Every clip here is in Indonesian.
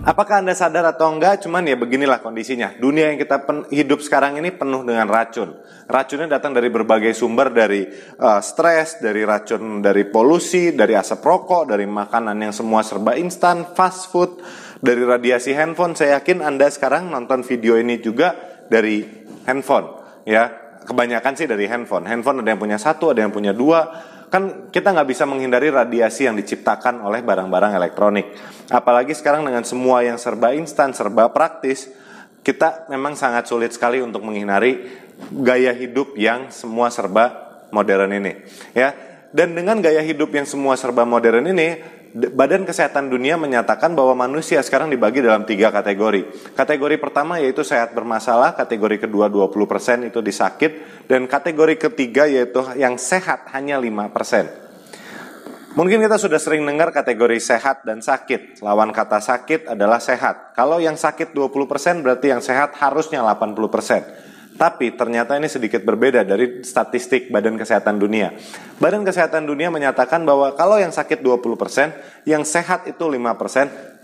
Apakah Anda sadar atau enggak, cuman ya beginilah kondisinya. Dunia yang kita hidup sekarang ini penuh dengan racun. Racunnya datang dari berbagai sumber, dari stres, dari racun, dari polusi, dari asap rokok, dari makanan yang semua serba instan, fast food, dari radiasi handphone. Saya yakin Anda sekarang nonton video ini juga dari handphone, ya. Kebanyakan sih dari handphone. Handphone ada yang punya satu, ada yang punya dua. Kan kita nggak bisa menghindari radiasi yang diciptakan oleh barang-barang elektronik. Apalagi sekarang dengan semua yang serba instan, serba praktis, kita memang sangat sulit sekali untuk menghindari gaya hidup yang semua serba modern ini. Ya, dan dengan gaya hidup yang semua serba modern ini, Badan Kesehatan Dunia menyatakan bahwa manusia sekarang dibagi dalam 3 kategori. Kategori pertama yaitu sehat bermasalah, kategori kedua 20% itu disakit, dan kategori ketiga yaitu yang sehat hanya 5%. Mungkin kita sudah sering dengar kategori sehat dan sakit. Lawan kata sakit adalah sehat. Kalau yang sakit 20% berarti yang sehat harusnya 80%. Tapi ternyata ini sedikit berbeda dari statistik Badan Kesehatan Dunia. Badan Kesehatan Dunia menyatakan bahwa kalau yang sakit 20%, yang sehat itu 5%, 75%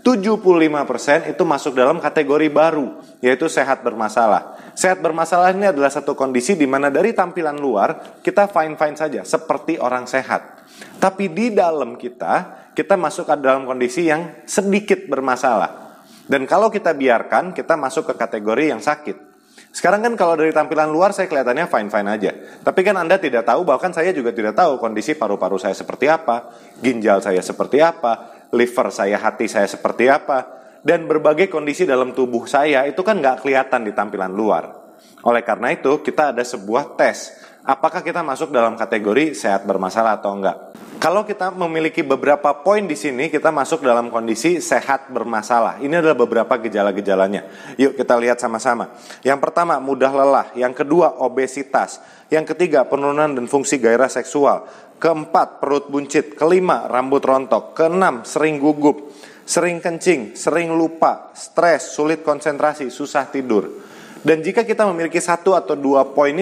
itu masuk dalam kategori baru, yaitu sehat bermasalah. Sehat bermasalah ini adalah satu kondisi di mana dari tampilan luar, kita fine-fine saja, seperti orang sehat. Tapi di dalam kita masuk ke dalam kondisi yang sedikit bermasalah. Dan kalau kita biarkan, kita masuk ke kategori yang sakit. Sekarang kan kalau dari tampilan luar saya kelihatannya fine-fine aja. Tapi kan Anda tidak tahu, bahkan saya juga tidak tahu kondisi paru-paru saya seperti apa, ginjal saya seperti apa, liver saya, hati saya seperti apa. Dan berbagai kondisi dalam tubuh saya itu kan nggak kelihatan di tampilan luar. Oleh karena itu kita ada sebuah tes. Apakah kita masuk dalam kategori sehat bermasalah atau enggak? Kalau kita memiliki beberapa poin di sini, kita masuk dalam kondisi sehat bermasalah. Ini adalah beberapa gejala-gejalanya. Yuk kita lihat sama-sama. Yang pertama, mudah lelah. Yang kedua, obesitas. Yang ketiga, penurunan dan fungsi gairah seksual. Keempat, perut buncit. Kelima, rambut rontok. Keenam, sering gugup, sering kencing, sering lupa, stres, sulit konsentrasi, susah tidur. Dan jika kita memiliki 1 atau 2 poin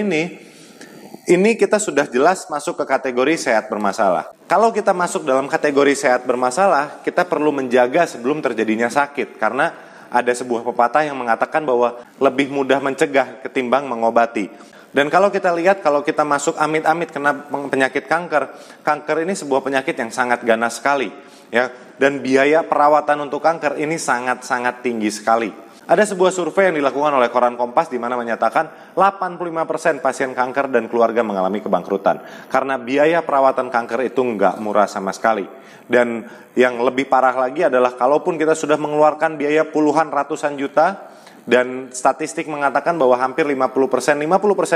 ini kita sudah jelas masuk ke kategori sehat bermasalah. Kalau kita masuk dalam kategori sehat bermasalah, kita perlu menjaga sebelum terjadinya sakit. Karena ada sebuah pepatah yang mengatakan bahwa lebih mudah mencegah ketimbang mengobati. Dan kalau kita lihat, kalau kita masuk amit-amit kena penyakit kanker, kanker ini sebuah penyakit yang sangat ganas sekali, ya. Dan biaya perawatan untuk kanker ini sangat-sangat tinggi sekali. Ada sebuah survei yang dilakukan oleh koran Kompas di mana menyatakan 85% pasien kanker dan keluarga mengalami kebangkrutan. Karena biaya perawatan kanker itu nggak murah sama sekali. Dan yang lebih parah lagi adalah kalaupun kita sudah mengeluarkan biaya puluhan ratusan juta, dan statistik mengatakan bahwa hampir 50%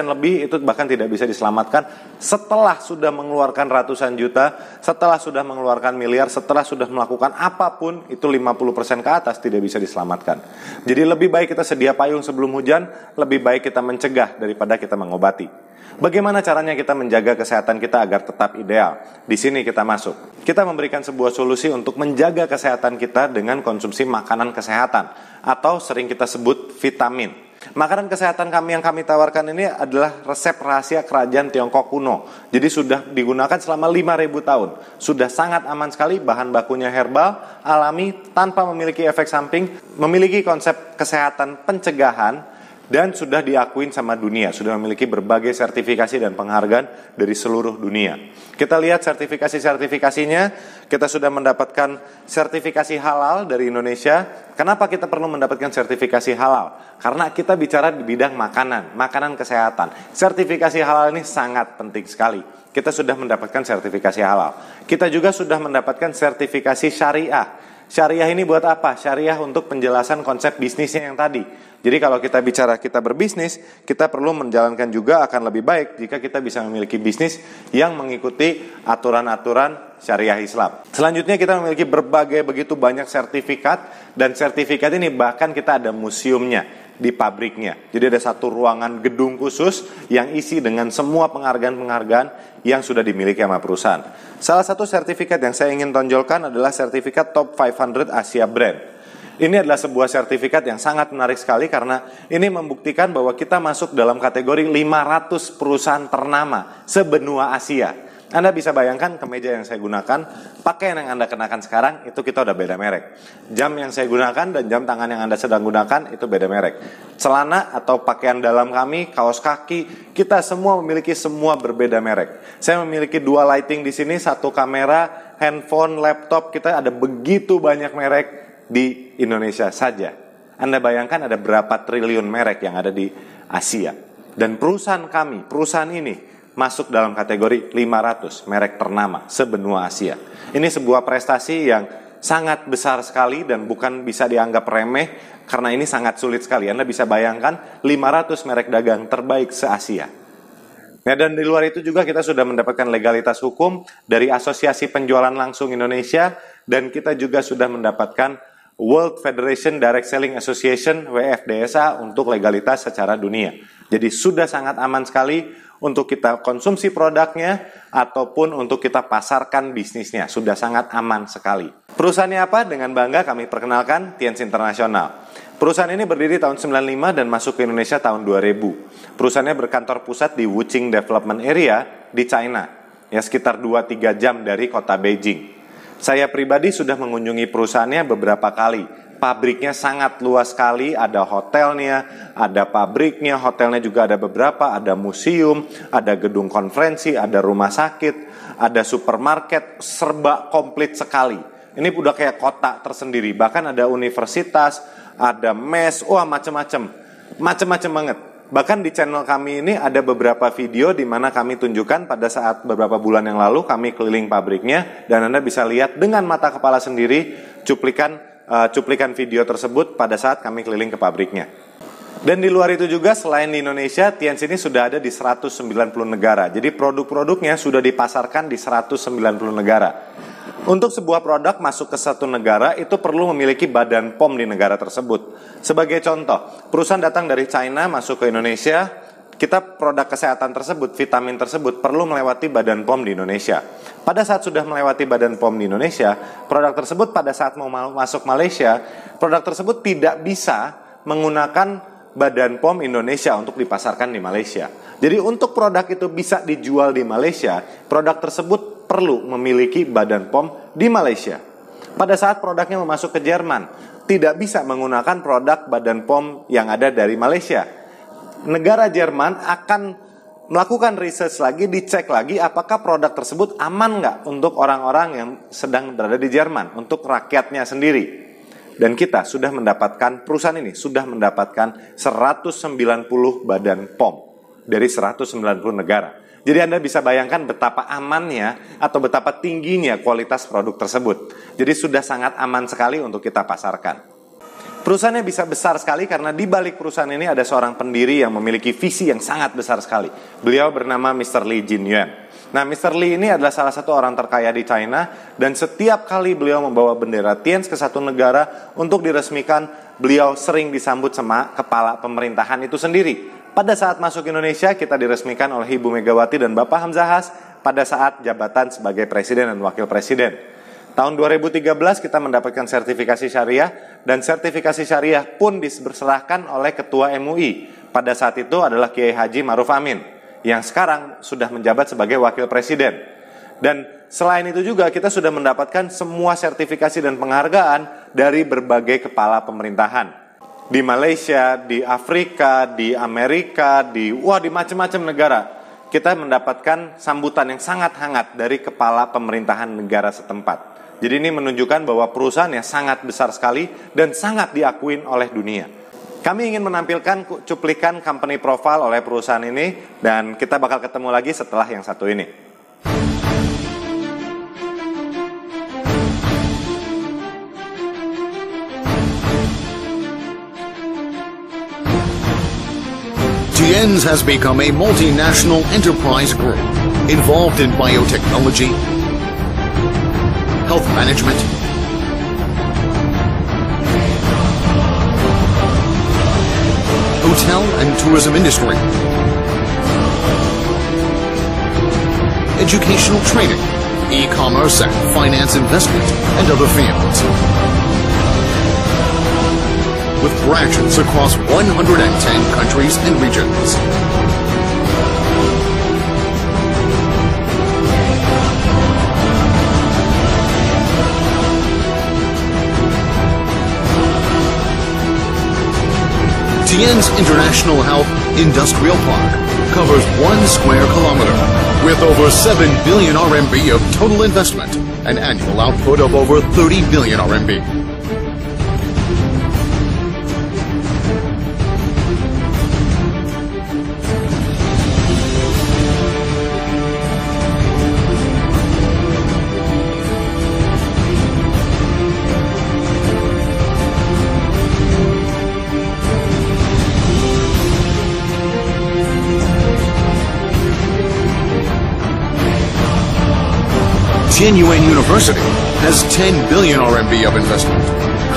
lebih itu bahkan tidak bisa diselamatkan setelah sudah mengeluarkan ratusan juta, setelah sudah mengeluarkan miliar, setelah sudah melakukan apapun, itu 50% ke atas tidak bisa diselamatkan. Jadi lebih baik kita sedia payung sebelum hujan, lebih baik kita mencegah daripada kita mengobati. Bagaimana caranya kita menjaga kesehatan kita agar tetap ideal? Di sini kita masuk. Kita memberikan sebuah solusi untuk menjaga kesehatan kita dengan konsumsi makanan kesehatan atau sering kita sebut vitamin. Makanan kesehatan yang kami tawarkan ini adalah resep rahasia kerajaan Tiongkok kuno. Jadi sudah digunakan selama 5.000 tahun. Sudah sangat aman sekali, bahan bakunya herbal, alami, tanpa memiliki efek samping, memiliki konsep kesehatan pencegahan, dan sudah diakuin sama dunia, sudah memiliki berbagai sertifikasi dan penghargaan dari seluruh dunia. Kita lihat sertifikasinya, kita sudah mendapatkan sertifikasi halal dari Indonesia. Kenapa kita perlu mendapatkan sertifikasi halal? Karena kita bicara di bidang makanan kesehatan. Sertifikasi halal ini sangat penting sekali. Kita sudah mendapatkan sertifikasi halal. Kita juga sudah mendapatkan sertifikasi syariah. Syariah ini buat apa? Syariah untuk penjelasan konsep bisnisnya yang tadi. Jadi kalau kita bicara kita berbisnis, kita perlu menjalankan juga akan lebih baik jika kita bisa memiliki bisnis yang mengikuti aturan-aturan syariah Islam. Selanjutnya kita memiliki berbagai begitu banyak sertifikat, dan sertifikat ini bahkan kita ada museumnya di pabriknya. Jadi ada satu ruangan gedung khusus yang isi dengan semua penghargaan-penghargaan yang sudah dimiliki sama perusahaan. Salah satu sertifikat yang saya ingin tonjolkan adalah sertifikat Top 500 Asia Brand. Ini adalah sebuah sertifikat yang sangat menarik sekali karena ini membuktikan bahwa kita masuk dalam kategori 500 perusahaan ternama sebenua Asia. Anda bisa bayangkan kemeja yang saya gunakan, pakaian yang Anda kenakan sekarang, itu kita udah beda merek. Jam yang saya gunakan dan jam tangan yang Anda sedang gunakan, itu beda merek. Celana atau pakaian dalam kami, kaos kaki, kita semua memiliki semua berbeda merek. Saya memiliki 2 lighting di sini, 1 kamera, handphone, laptop, kita ada begitu banyak merek di Indonesia saja. Anda bayangkan ada berapa triliun merek yang ada di Asia. Dan perusahaan kami, perusahaan ini, masuk dalam kategori 500 merek ternama sebenua Asia. Ini sebuah prestasi yang sangat besar sekali dan bukan bisa dianggap remeh karena ini sangat sulit sekali. Anda bisa bayangkan 500 merek dagang terbaik se-Asia. Ya, dan di luar itu juga kita sudah mendapatkan legalitas hukum dari Asosiasi Penjualan Langsung Indonesia dan kita juga sudah mendapatkan World Federation Direct Selling Association WFDSA untuk legalitas secara dunia. Jadi sudah sangat aman sekali untuk kita konsumsi produknya ataupun untuk kita pasarkan bisnisnya. Sudah sangat aman sekali. Perusahaannya apa? Dengan bangga kami perkenalkan Tienz International. Perusahaan ini berdiri tahun 95 dan masuk ke Indonesia tahun 2000. Perusahaannya berkantor pusat di Wuxing Development Area di China. Ya, sekitar 2-3 jam dari kota Beijing. Saya pribadi sudah mengunjungi perusahaannya beberapa kali. Pabriknya sangat luas sekali, ada hotelnya, ada pabriknya, hotelnya juga ada beberapa, ada museum, ada gedung konferensi, ada rumah sakit, ada supermarket, serba komplit sekali. Ini udah kayak kota tersendiri, bahkan ada universitas, ada mes, wah macam-macam banget. Bahkan di channel kami ini ada beberapa video di mana kami tunjukkan pada saat beberapa bulan yang lalu kami keliling pabriknya dan Anda bisa lihat dengan mata kepala sendiri cuplikan video tersebut pada saat kami keliling ke pabriknya. Dan di luar itu juga selain di Indonesia, Tienz ini sudah ada di 190 negara. Jadi produk-produknya sudah dipasarkan di 190 negara. Untuk sebuah produk masuk ke satu negara itu perlu memiliki badan POM di negara tersebut. Sebagai contoh, perusahaan datang dari China masuk ke Indonesia, kita produk kesehatan tersebut, vitamin tersebut perlu melewati badan POM di Indonesia. Pada saat sudah melewati badan POM di Indonesia, produk tersebut pada saat mau masuk Malaysia, produk tersebut tidak bisa menggunakan badan POM Indonesia untuk dipasarkan di Malaysia. Jadi untuk produk itu bisa dijual di Malaysia, produk tersebut perlu memiliki badan POM di Malaysia. Pada saat produknya mau masuk ke Jerman, tidak bisa menggunakan produk badan POM yang ada dari Malaysia. Negara Jerman akan melakukan research lagi, dicek lagi apakah produk tersebut aman nggak untuk orang-orang yang sedang berada di Jerman, untuk rakyatnya sendiri. Dan kita sudah mendapatkan, perusahaan ini sudah mendapatkan 190 badan POM dari 190 negara. Jadi Anda bisa bayangkan betapa amannya atau betapa tingginya kualitas produk tersebut. Jadi sudah sangat aman sekali untuk kita pasarkan. Perusahaannya bisa besar sekali karena di balik perusahaan ini ada seorang pendiri yang memiliki visi yang sangat besar sekali. Beliau bernama Mr. Li Jinyuan. Nah, Mr. Li ini adalah salah satu orang terkaya di China dan setiap kali beliau membawa bendera Tienz ke satu negara untuk diresmikan, beliau sering disambut sama kepala pemerintahan itu sendiri. Pada saat masuk Indonesia, kita diresmikan oleh Ibu Megawati dan Bapak Hamzahas pada saat jabatan sebagai presiden dan wakil presiden. Tahun 2013 kita mendapatkan sertifikasi syariah dan sertifikasi syariah pun diserahkan oleh Ketua MUI. Pada saat itu adalah Kiai Haji Ma'ruf Amin yang sekarang sudah menjabat sebagai wakil presiden. Dan selain itu juga kita sudah mendapatkan semua sertifikasi dan penghargaan dari berbagai kepala pemerintahan. Di Malaysia, di Afrika, di Amerika, di macam-macam negara. Kita mendapatkan sambutan yang sangat hangat dari kepala pemerintahan negara setempat. Jadi ini menunjukkan bahwa perusahaannya sangat besar sekali dan sangat diakuin oleh dunia. Kami ingin menampilkan cuplikan company profile oleh perusahaan ini dan kita bakal ketemu lagi setelah yang satu ini. Tienz has become a multinational enterprise group involved in biotechnology, health management, hotel and tourism industry, educational training, e-commerce and finance investment, and other fields. With branches across 110 countries and regions. Tian's International Health Industrial Park covers 1 square kilometer with over 7 billion RMB of total investment and annual output of over 30 billion RMB. Tianyuan University has 10 billion RMB of investment,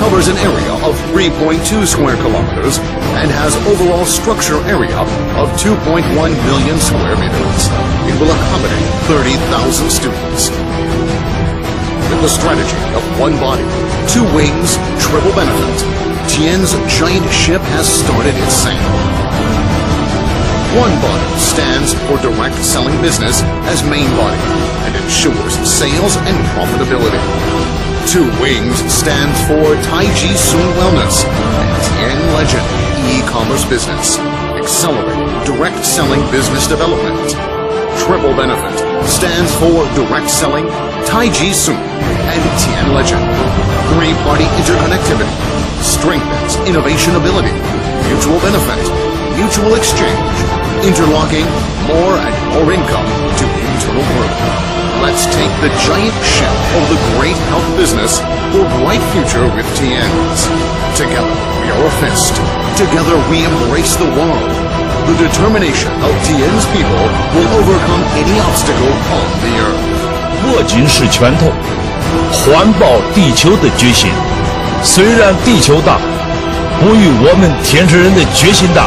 covers an area of 3.2 square kilometers, and has overall structure area of 2.1 million square meters. It will accommodate 30,000 students. With the strategy of 1 body, 2 wings, triple benefit, Tian's giant ship has started its sail. 1 body stands for direct selling business as main body and ensures sales and profitability. 2 wings stands for Taiji Sun Wellness and Tian Legend e-commerce business, accelerating direct selling business development. Triple benefit stands for direct selling Taiji Sun and Tian Legend. 3-party interconnectivity strengthens innovation ability, mutual benefit, mutual exchange, interlocking more and more income to internal growth. Let's take the giant ship of the great health business for bright future with Tian's. Together we are a fist. Together we embrace the world. The determination of Tian's people will overcome any obstacle on the earth. 握紧是拳头，环抱地球的决心。虽然地球大，不与我们天使人的决心大。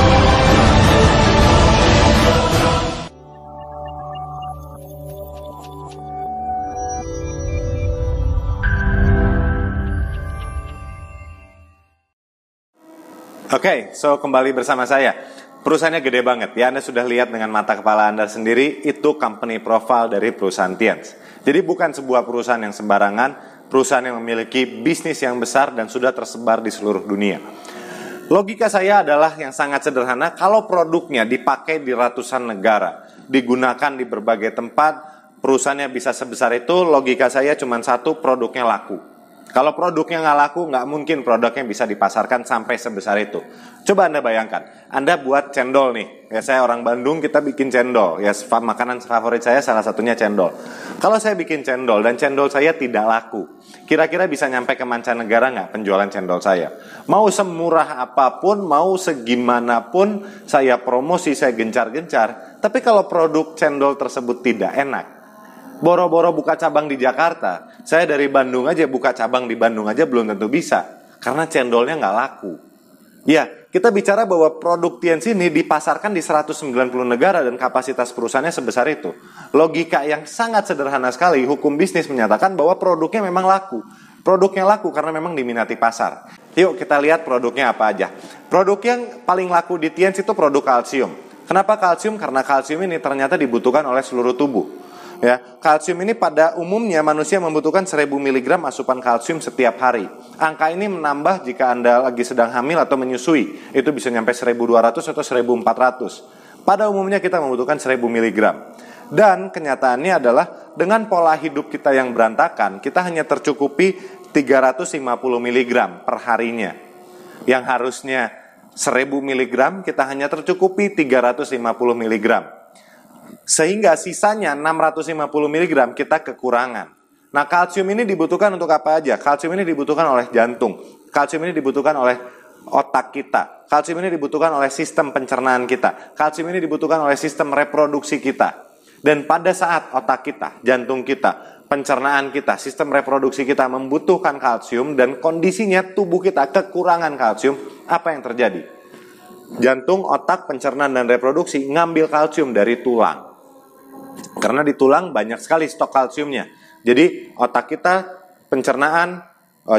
Oke, so kembali bersama saya. Perusahaannya gede banget ya, Anda sudah lihat dengan mata kepala Anda sendiri, itu company profile dari perusahaan Tian's. Jadi bukan sebuah perusahaan yang sembarangan, perusahaan yang memiliki bisnis yang besar dan sudah tersebar di seluruh dunia. Logika saya adalah yang sangat sederhana, kalau produknya dipakai di ratusan negara, digunakan di berbagai tempat, perusahaannya bisa sebesar itu, logika saya cuma satu, produknya laku. Kalau produknya nggak laku, nggak mungkin produknya bisa dipasarkan sampai sebesar itu. Coba Anda bayangkan, Anda buat cendol nih. Ya, saya orang Bandung, kita bikin cendol. Ya, makanan favorit saya salah satunya cendol. Kalau saya bikin cendol dan cendol saya tidak laku, kira-kira bisa nyampe ke mancanegara nggak penjualan cendol saya? Mau semurah apapun, mau segimanapun saya promosi, saya gencar-gencar. Tapi kalau produk cendol tersebut tidak enak, boro-boro buka cabang di Jakarta, saya dari Bandung aja buka cabang di Bandung aja belum tentu bisa, karena cendolnya nggak laku. Ya, kita bicara bahwa produk Tian's ini dipasarkan di 190 negara dan kapasitas perusahaannya sebesar itu. Logika yang sangat sederhana sekali, hukum bisnis menyatakan bahwa produknya memang laku. Produknya laku karena memang diminati pasar. Yuk kita lihat produknya apa aja. Produk yang paling laku di Tian's itu produk kalsium. Kenapa kalsium? Karena kalsium ini ternyata dibutuhkan oleh seluruh tubuh. Ya, kalsium ini pada umumnya manusia membutuhkan 1000 mg asupan kalsium setiap hari. Angka ini menambah jika Anda lagi sedang hamil atau menyusui. Itu bisa nyampe 1200 atau 1400. Pada umumnya kita membutuhkan 1000 mg. Dan kenyataannya adalah dengan pola hidup kita yang berantakan, kita hanya tercukupi 350 mg per harinya. Yang harusnya 1000 mg, kita hanya tercukupi 350 mg. Sehingga sisanya 650 mg kita kekurangan. Nah, kalsium ini dibutuhkan untuk apa aja? Kalsium ini dibutuhkan oleh jantung. Kalsium ini dibutuhkan oleh otak kita. Kalsium ini dibutuhkan oleh sistem pencernaan kita. Kalsium ini dibutuhkan oleh sistem reproduksi kita. Dan pada saat otak kita, jantung kita, pencernaan kita, sistem reproduksi kita membutuhkan kalsium dan kondisinya tubuh kita kekurangan kalsium, apa yang terjadi? Jantung, otak, pencernaan dan reproduksi ngambil kalsium dari tulang. Karena di tulang banyak sekali stok kalsiumnya. Jadi otak kita, pencernaan,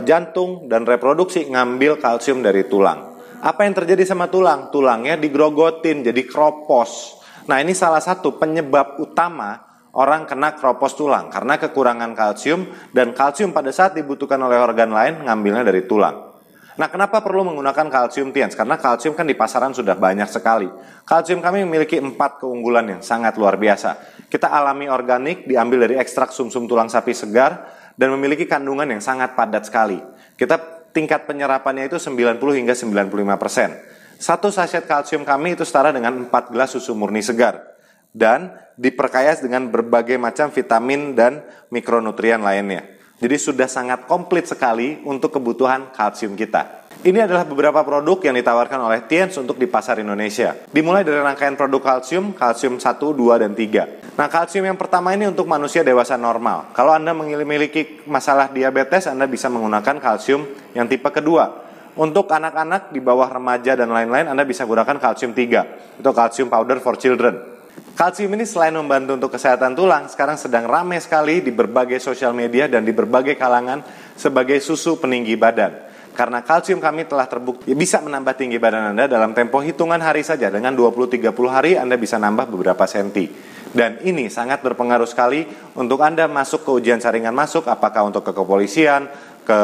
jantung, dan reproduksi ngambil kalsium dari tulang. Apa yang terjadi sama tulang? Tulangnya digrogotin, jadi kropos. Nah, ini salah satu penyebab utama orang kena kropos tulang. Karena kekurangan kalsium, dan kalsium pada saat dibutuhkan oleh organ lain ngambilnya dari tulang. Nah, kenapa perlu menggunakan kalsium Tiens? Karena kalsium kan di pasaran sudah banyak sekali. Kalsium kami memiliki 4 keunggulan yang sangat luar biasa. Kita alami organik, diambil dari ekstrak sumsum tulang sapi segar, dan memiliki kandungan yang sangat padat sekali. Kita tingkat penyerapannya itu 90 hingga 95%. Satu sachet kalsium kami itu setara dengan 4 gelas susu murni segar. Dan diperkaya dengan berbagai macam vitamin dan mikronutrien lainnya. Jadi sudah sangat komplit sekali untuk kebutuhan kalsium kita. Ini adalah beberapa produk yang ditawarkan oleh Tiens untuk di pasar Indonesia. Dimulai dari rangkaian produk kalsium 1, 2, dan 3. Nah, kalsium yang pertama ini untuk manusia dewasa normal. Kalau Anda memiliki masalah diabetes, Anda bisa menggunakan kalsium yang tipe kedua. Untuk anak-anak di bawah remaja dan lain-lain, Anda bisa gunakan kalsium 3. Itu kalsium powder for children. Kalsium ini selain membantu untuk kesehatan tulang, sekarang sedang ramai sekali di berbagai sosial media dan di berbagai kalangan sebagai susu peninggi badan. Karena kalsium kami telah terbukti bisa menambah tinggi badan Anda dalam tempo hitungan hari saja. Dengan 20-30 hari Anda bisa nambah beberapa senti. Dan ini sangat berpengaruh sekali untuk Anda masuk ke ujian saringan masuk, apakah untuk ke kepolisian, ke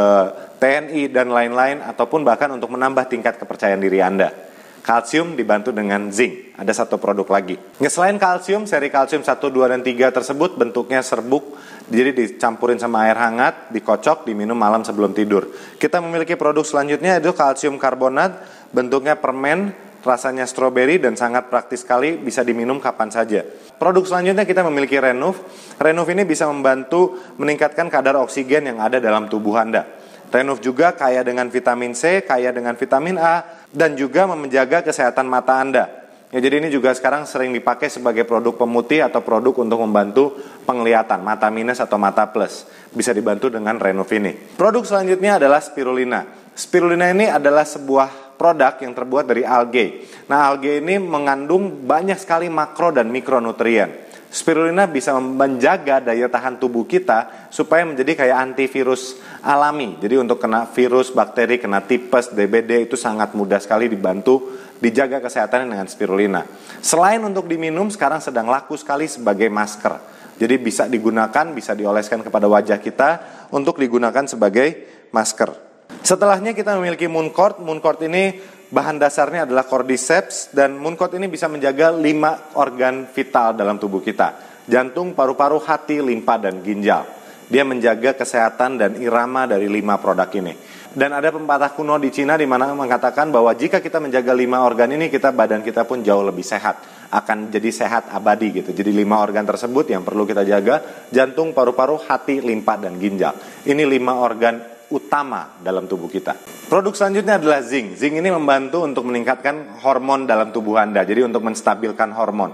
TNI, dan lain-lain, ataupun bahkan untuk menambah tingkat kepercayaan diri Anda. Kalsium dibantu dengan zinc. Ada satu produk lagi. Selain kalsium, seri kalsium 1, 2, dan 3 tersebut bentuknya serbuk. Jadi dicampurin sama air hangat, dikocok, diminum malam sebelum tidur. Kita memiliki produk selanjutnya, itu kalsium karbonat. Bentuknya permen, rasanya stroberi, dan sangat praktis sekali, bisa diminum kapan saja. Produk selanjutnya kita memiliki Renuf. Renuf ini bisa membantu meningkatkan kadar oksigen yang ada dalam tubuh Anda. Renuf juga kaya dengan vitamin C, kaya dengan vitamin A, dan juga menjaga kesehatan mata Anda. Ya, jadi ini juga sekarang sering dipakai sebagai produk pemutih atau produk untuk membantu penglihatan, mata minus atau mata plus. Bisa dibantu dengan Renuf ini. Produk selanjutnya adalah spirulina. Spirulina ini adalah sebuah produk yang terbuat dari algae. Nah, algae ini mengandung banyak sekali makro dan mikronutrien. Spirulina bisa menjaga daya tahan tubuh kita supaya menjadi kayak antivirus alami. Jadi untuk kena virus, bakteri, kena tipes, DBD itu sangat mudah sekali dibantu dijaga kesehatannya dengan spirulina. Selain untuk diminum, sekarang sedang laku sekali sebagai masker. Jadi bisa digunakan, bisa dioleskan kepada wajah kita untuk digunakan sebagai masker. Setelahnya kita memiliki Mooncort. Mooncort ini bahan dasarnya adalah cordyceps, dan Mooncort ini bisa menjaga 5 organ vital dalam tubuh kita. Jantung, paru-paru, hati, limpa, dan ginjal. Dia menjaga kesehatan dan irama dari 5 produk ini. Dan ada pepatah kuno di Cina di mana mengatakan bahwa jika kita menjaga 5 organ ini, badan kita pun jauh lebih sehat. Akan jadi sehat abadi gitu. Jadi 5 organ tersebut yang perlu kita jaga: jantung, paru-paru, hati, limpa, dan ginjal. Ini 5 organ utama dalam tubuh kita. Produk selanjutnya adalah zinc. Zinc ini membantu untuk meningkatkan hormon dalam tubuh Anda. Jadi untuk menstabilkan hormon.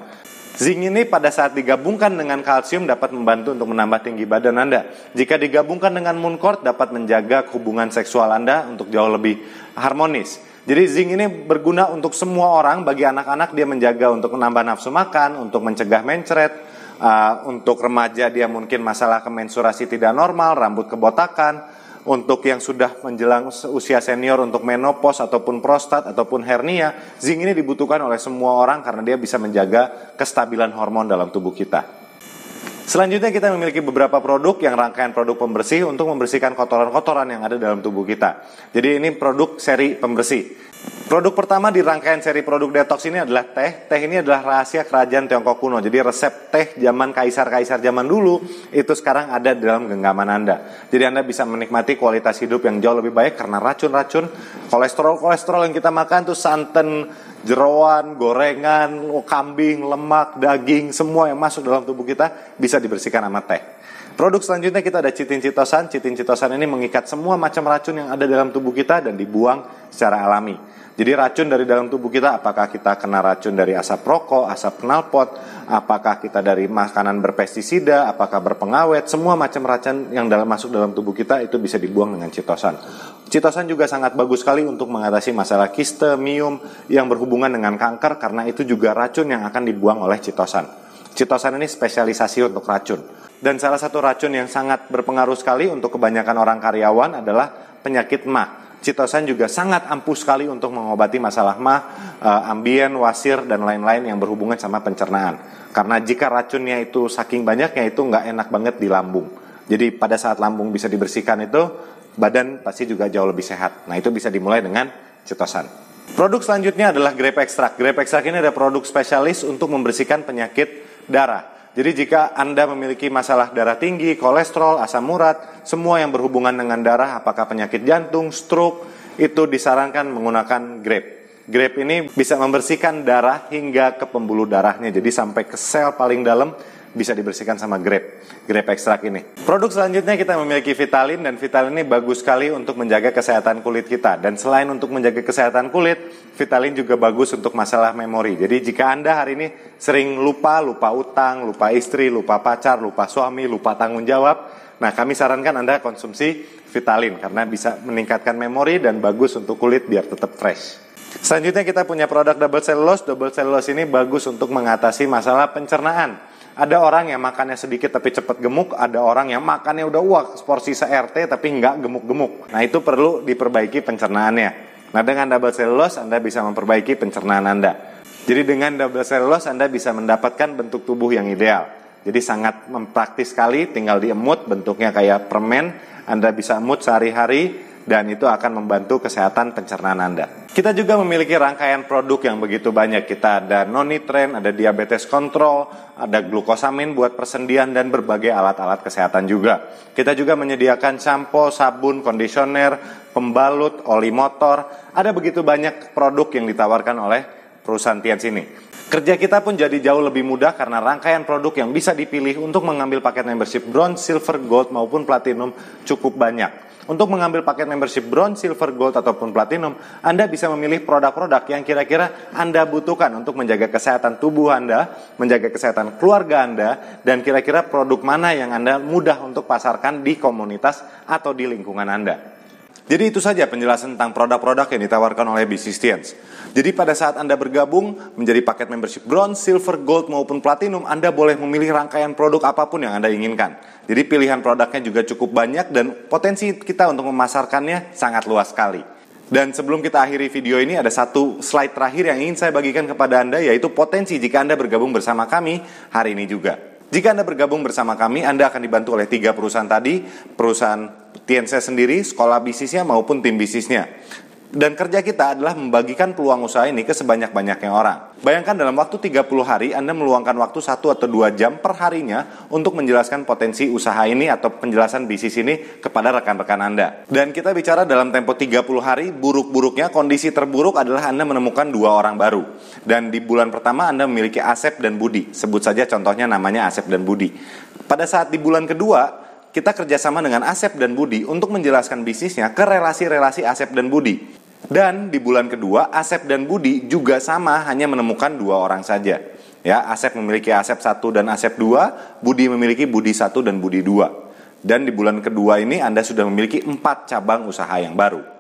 Zinc ini pada saat digabungkan dengan kalsium dapat membantu untuk menambah tinggi badan Anda. Jika digabungkan dengan Mooncort dapat menjaga hubungan seksual Anda untuk jauh lebih harmonis. Jadi zinc ini berguna untuk semua orang. Bagi anak-anak dia menjaga untuk menambah nafsu makan, untuk mencegah mencret. Untuk remaja dia mungkin masalah kemensurasi tidak normal, rambut kebotakan. Untuk yang sudah menjelang usia senior untuk menopause ataupun prostat ataupun hernia, zinc ini dibutuhkan oleh semua orang karena dia bisa menjaga kestabilan hormon dalam tubuh kita. Selanjutnya kita memiliki beberapa produk yang rangkaian produk pembersih untuk membersihkan kotoran-kotoran yang ada dalam tubuh kita. Jadi ini produk seri pembersih. Produk pertama di rangkaian seri produk detox ini adalah teh. Teh ini adalah rahasia kerajaan Tiongkok kuno. Jadi resep teh zaman kaisar-kaisar zaman dulu itu sekarang ada dalam genggaman Anda. Jadi Anda bisa menikmati kualitas hidup yang jauh lebih baik karena racun-racun, kolesterol yang kita makan tuh santan, jeroan, gorengan, kambing, lemak, daging, semua yang masuk dalam tubuh kita bisa dibersihkan sama teh. Produk selanjutnya kita ada chitin chitosan. Chitin chitosan ini mengikat semua macam racun yang ada dalam tubuh kita dan dibuang secara alami. Jadi racun dari dalam tubuh kita, apakah kita kena racun dari asap rokok, asap knalpot, apakah kita dari makanan berpestisida, apakah berpengawet, semua macam racun yang masuk dalam tubuh kita itu bisa dibuang dengan chitosan. Chitosan juga sangat bagus sekali untuk mengatasi masalah kiste, miom yang berhubungan dengan kanker karena itu juga racun yang akan dibuang oleh chitosan. Chitosan ini spesialisasi untuk racun. Dan salah satu racun yang sangat berpengaruh sekali untuk kebanyakan orang karyawan adalah penyakit MAH. Chitosan juga sangat ampuh sekali untuk mengobati masalah MAH, ambien, wasir, dan lain-lain yang berhubungan sama pencernaan. Karena jika racunnya itu saking banyaknya itu nggak enak banget di lambung. Jadi pada saat lambung bisa dibersihkan itu, badan pasti juga jauh lebih sehat. Nah, itu bisa dimulai dengan citosan. Produk selanjutnya adalah grape extract. Grape extract ini ada produk spesialis untuk membersihkan penyakit darah. Jadi jika Anda memiliki masalah darah tinggi, kolesterol, asam urat, semua yang berhubungan dengan darah, apakah penyakit jantung, stroke, itu disarankan menggunakan grape. Grape ini bisa membersihkan darah hingga ke pembuluh darahnya. Jadi sampai ke sel paling dalam bisa dibersihkan sama grape extract ini. Produk selanjutnya kita memiliki Vitalin, dan Vitalin ini bagus sekali untuk menjaga kesehatan kulit kita. Dan selain untuk menjaga kesehatan kulit, Vitalin juga bagus untuk masalah memori. Jadi jika Anda hari ini sering lupa utang, lupa istri, lupa pacar, lupa suami, lupa tanggung jawab, nah kami sarankan Anda konsumsi Vitalin karena bisa meningkatkan memori dan bagus untuk kulit biar tetap fresh. Selanjutnya kita punya produk Double Cellulose. Double Cellulose ini bagus untuk mengatasi masalah pencernaan. Ada orang yang makannya sedikit tapi cepat gemuk, ada orang yang makannya udah porsi se-RT tapi nggak gemuk-gemuk. Nah, itu perlu diperbaiki pencernaannya. Nah, dengan Double Cellulose Anda bisa memperbaiki pencernaan Anda. Jadi dengan Double Cellulose Anda bisa mendapatkan bentuk tubuh yang ideal. Jadi sangat praktis sekali, tinggal diemut, bentuknya kayak permen. Anda bisa emut sehari-hari dan itu akan membantu kesehatan pencernaan Anda. Kita juga memiliki rangkaian produk yang begitu banyak. Kita ada non-nitren, ada diabetes control, ada glukosamin buat persendian, dan berbagai alat-alat kesehatan juga. Kita juga menyediakan shampoo, sabun, kondisioner, pembalut, oli motor. Ada begitu banyak produk yang ditawarkan oleh perusahaan Tiens ini. Kerja kita pun jadi jauh lebih mudah karena rangkaian produk yang bisa dipilih untuk mengambil paket membership bronze, silver, gold maupun platinum cukup banyak. Untuk mengambil paket membership bronze, silver, gold ataupun platinum, Anda bisa memilih produk-produk yang kira-kira Anda butuhkan untuk menjaga kesehatan tubuh Anda, menjaga kesehatan keluarga Anda, dan kira-kira produk mana yang Anda mudah untuk pasarkan di komunitas atau di lingkungan Anda. Jadi itu saja penjelasan tentang produk-produk yang ditawarkan oleh Bisnis Tiens. Jadi pada saat Anda bergabung menjadi paket membership bronze, silver, gold maupun platinum, Anda boleh memilih rangkaian produk apapun yang Anda inginkan. Jadi pilihan produknya juga cukup banyak dan potensi kita untuk memasarkannya sangat luas sekali. Dan sebelum kita akhiri video ini, ada satu slide terakhir yang ingin saya bagikan kepada Anda, yaitu potensi jika Anda bergabung bersama kami hari ini juga. Jika Anda bergabung bersama kami, Anda akan dibantu oleh 3 perusahaan tadi, perusahaan Tiens sendiri, sekolah bisnisnya maupun tim bisnisnya. Dan kerja kita adalah membagikan peluang usaha ini ke sebanyak-banyaknya orang. Bayangkan dalam waktu 30 hari Anda meluangkan waktu 1 atau 2 jam per harinya untuk menjelaskan potensi usaha ini atau penjelasan bisnis ini kepada rekan-rekan Anda. Dan kita bicara dalam tempo 30 hari, buruk-buruknya kondisi terburuk adalah Anda menemukan 2 orang baru. Dan di bulan pertama Anda memiliki Asep dan Budi. Sebut saja contohnya namanya Asep dan Budi. Pada saat di bulan kedua, kita kerjasama dengan Asep dan Budi untuk menjelaskan bisnisnya ke relasi-relasi Asep dan Budi. Dan di bulan kedua, Asep dan Budi juga sama, hanya menemukan 2 orang saja. Ya, Asep memiliki Asep 1 dan Asep 2, Budi memiliki Budi 1 dan Budi 2. Dan di bulan kedua ini Anda sudah memiliki 4 cabang usaha yang baru.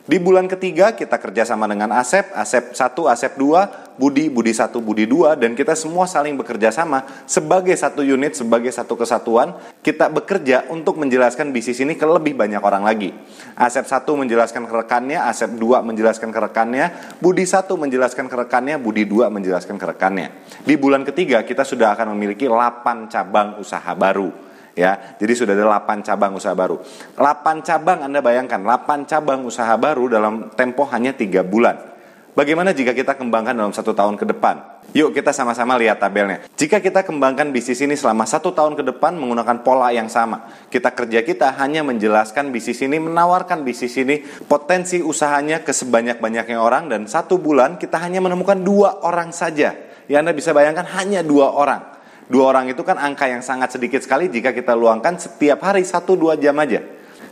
Di bulan ketiga kita kerjasama dengan Asep 1, Asep 2, Budi 1, Budi 2, dan kita semua saling bekerja sama sebagai satu unit, sebagai satu kesatuan. Kita bekerja untuk menjelaskan bisnis ini ke lebih banyak orang lagi. Asep 1 menjelaskan ke rekannya, Asep 2 menjelaskan ke rekannya, Budi 1 menjelaskan ke rekannya, Budi 2 menjelaskan ke rekannya. Di bulan ketiga kita sudah akan memiliki 8 cabang usaha baru. Ya, jadi sudah ada 8 cabang usaha baru. 8 cabang, Anda bayangkan, 8 cabang usaha baru dalam tempo hanya 3 bulan. Bagaimana jika kita kembangkan dalam 1 tahun ke depan? Yuk kita sama-sama lihat tabelnya. Jika kita kembangkan bisnis ini selama 1 tahun ke depan menggunakan pola yang sama, kita hanya menjelaskan bisnis ini, menawarkan bisnis ini, potensi usahanya ke sebanyak-banyaknya orang, dan 1 bulan kita hanya menemukan 2 orang saja. Ya, Anda bisa bayangkan hanya 2 orang. 2 orang itu kan angka yang sangat sedikit sekali jika kita luangkan setiap hari 1-2 jam aja.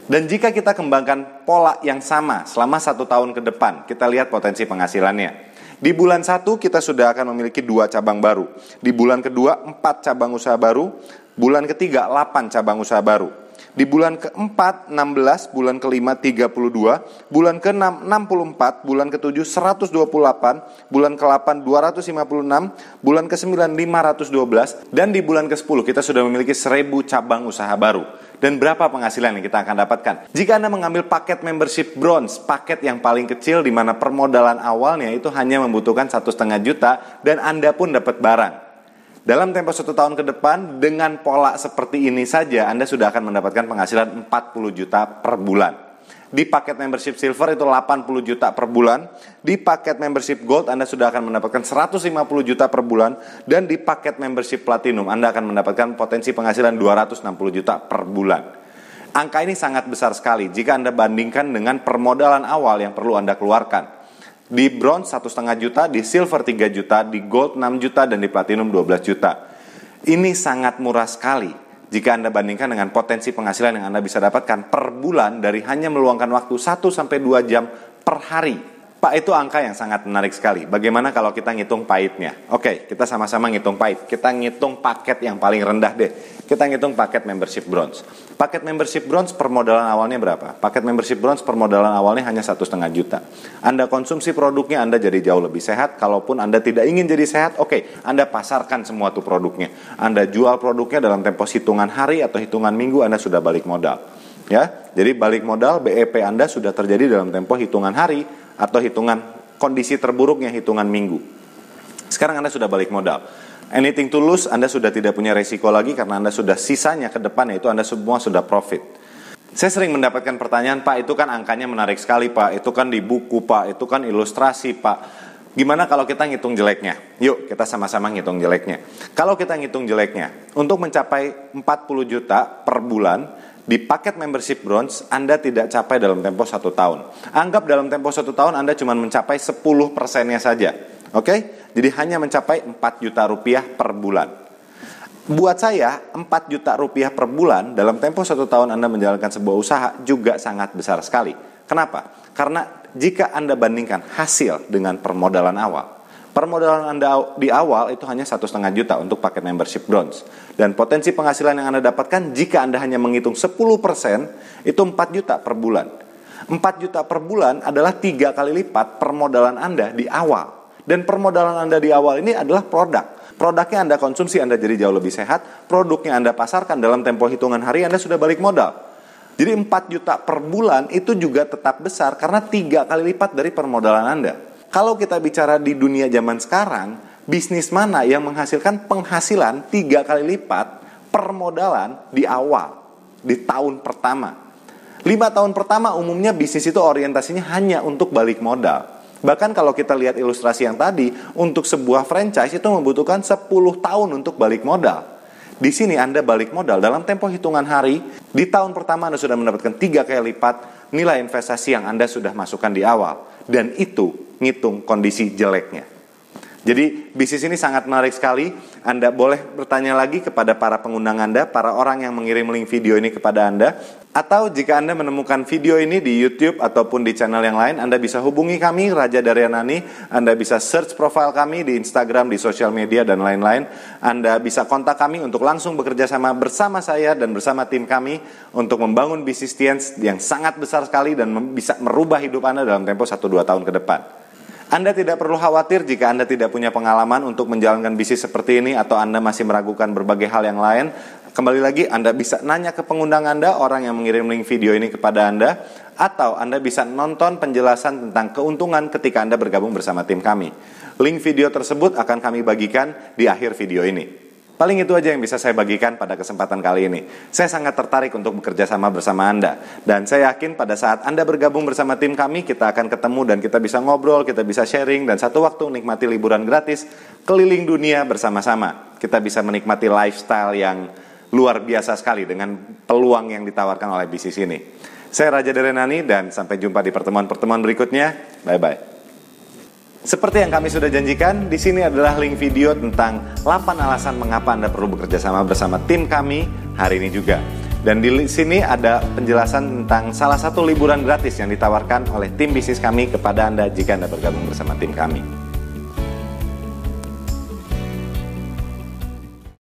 Dan jika kita kembangkan pola yang sama selama 1 tahun ke depan, kita lihat potensi penghasilannya. Di bulan 1 kita sudah akan memiliki 2 cabang baru. Di bulan kedua 4 cabang usaha baru. Bulan ketiga 8 cabang usaha baru. Di bulan keempat 16, bulan kelima 32, bulan ke-6 64, bulan ke-7 128, bulan ke-8 256, bulan ke-9 512, dan di bulan ke-10 kita sudah memiliki 1000 cabang usaha baru. Dan berapa penghasilan yang kita akan dapatkan? Jika Anda mengambil paket membership bronze, paket yang paling kecil di mana permodalan awalnya itu hanya membutuhkan 1,5 juta dan Anda pun dapat barang. Dalam tempo 1 tahun ke depan, dengan pola seperti ini saja, Anda sudah akan mendapatkan penghasilan 40 juta per bulan. Di paket membership silver itu 80 juta per bulan. Di paket membership gold Anda sudah akan mendapatkan 150 juta per bulan. Dan di paket membership platinum Anda akan mendapatkan potensi penghasilan 260 juta per bulan. Angka ini sangat besar sekali jika Anda bandingkan dengan permodalan awal yang perlu Anda keluarkan. Di bronze 1,5 juta, di silver 3 juta, di gold 6 juta, dan di platinum 12 juta. Ini sangat murah sekali jika Anda bandingkan dengan potensi penghasilan yang Anda bisa dapatkan per bulan dari hanya meluangkan waktu 1-2 jam per hari. Pak, itu angka yang sangat menarik sekali. Bagaimana kalau kita ngitung pahitnya? Oke, kita sama-sama ngitung pahit. Kita ngitung paket yang paling rendah deh. Kita ngitung paket membership bronze. Paket membership bronze permodalan awalnya berapa? Paket membership bronze permodalan awalnya hanya 1,5 juta. Anda konsumsi produknya, Anda jadi jauh lebih sehat. Kalaupun Anda tidak ingin jadi sehat, oke, Anda pasarkan semua tuh produknya. Anda jual produknya dalam tempo hitungan hari atau hitungan minggu, Anda sudah balik modal. Ya, jadi balik modal BEP Anda sudah terjadi dalam tempo hitungan hari atau hitungan kondisi terburuknya hitungan minggu. Sekarang Anda sudah balik modal. Anything to lose, Anda sudah tidak punya resiko lagi karena Anda sudah sisanya ke depan, yaitu Anda semua sudah profit. Saya sering mendapatkan pertanyaan, Pak, itu kan angkanya menarik sekali, Pak. Itu kan di buku, Pak. Itu kan ilustrasi, Pak. Gimana kalau kita ngitung jeleknya? Yuk, kita sama-sama ngitung jeleknya. Kalau kita ngitung jeleknya, untuk mencapai 40 juta per bulan, di paket membership bronze, Anda tidak capai dalam tempo 1 tahun. Anggap dalam tempo 1 tahun Anda cuma mencapai 10%-nya saja. Oke? Jadi hanya mencapai 4 juta rupiah per bulan. Buat saya, 4 juta rupiah per bulan dalam tempo 1 tahun Anda menjalankan sebuah usaha juga sangat besar sekali. Kenapa? Karena jika Anda bandingkan hasil dengan permodalan awal, permodalan Anda di awal itu hanya 1,5 juta untuk paket membership bronze. Dan potensi penghasilan yang Anda dapatkan jika Anda hanya menghitung 10%, itu 4 juta per bulan. 4 juta per bulan adalah 3 kali lipat permodalan Anda di awal. Dan permodalan Anda di awal ini adalah produk. Produknya Anda konsumsi, Anda jadi jauh lebih sehat. Produknya Anda pasarkan dalam tempo hitungan hari, Anda sudah balik modal. Jadi 4 juta per bulan itu juga tetap besar karena 3 kali lipat dari permodalan Anda. Kalau kita bicara di dunia zaman sekarang, bisnis mana yang menghasilkan penghasilan 3 kali lipat permodalan di awal, di tahun pertama? 5 tahun pertama umumnya bisnis itu orientasinya hanya untuk balik modal. Bahkan kalau kita lihat ilustrasi yang tadi, untuk sebuah franchise itu membutuhkan 10 tahun untuk balik modal. Di sini Anda balik modal dalam tempo hitungan hari, di tahun pertama Anda sudah mendapatkan 3 kali lipat nilai investasi yang Anda sudah masukkan di awal. Dan itu ngitung kondisi jeleknya. Jadi bisnis ini sangat menarik sekali. Anda boleh bertanya lagi kepada para pengundang Anda, para orang yang mengirim link video ini kepada Anda. Atau jika Anda menemukan video ini di YouTube ataupun di channel yang lain, Anda bisa hubungi kami, Raja Daryanani. Anda bisa search profile kami di Instagram, di sosial media, dan lain-lain. Anda bisa kontak kami untuk langsung bekerja sama bersama saya dan bersama tim kami untuk membangun bisnis Tiens yang sangat besar sekali dan bisa merubah hidup Anda dalam tempo 1-2 tahun ke depan. Anda tidak perlu khawatir jika Anda tidak punya pengalaman untuk menjalankan bisnis seperti ini atau Anda masih meragukan berbagai hal yang lain. Kembali lagi, Anda bisa nanya ke pengundang Anda, orang yang mengirim link video ini kepada Anda, atau Anda bisa nonton penjelasan tentang keuntungan ketika Anda bergabung bersama tim kami. Link video tersebut akan kami bagikan di akhir video ini. Paling itu aja yang bisa saya bagikan pada kesempatan kali ini. Saya sangat tertarik untuk bekerja sama bersama Anda. Dan saya yakin pada saat Anda bergabung bersama tim kami, kita akan ketemu dan kita bisa ngobrol, kita bisa sharing, dan satu waktu menikmati liburan gratis keliling dunia bersama-sama. Kita bisa menikmati lifestyle yang luar biasa sekali dengan peluang yang ditawarkan oleh bisnis ini. Saya Raja Daryanani dan sampai jumpa di pertemuan-pertemuan berikutnya. Bye-bye. Seperti yang kami sudah janjikan, di sini adalah link video tentang 8 alasan mengapa Anda perlu bekerja sama bersama tim kami hari ini juga. Dan di sini ada penjelasan tentang salah satu liburan gratis yang ditawarkan oleh tim bisnis kami kepada Anda jika Anda bergabung bersama tim kami.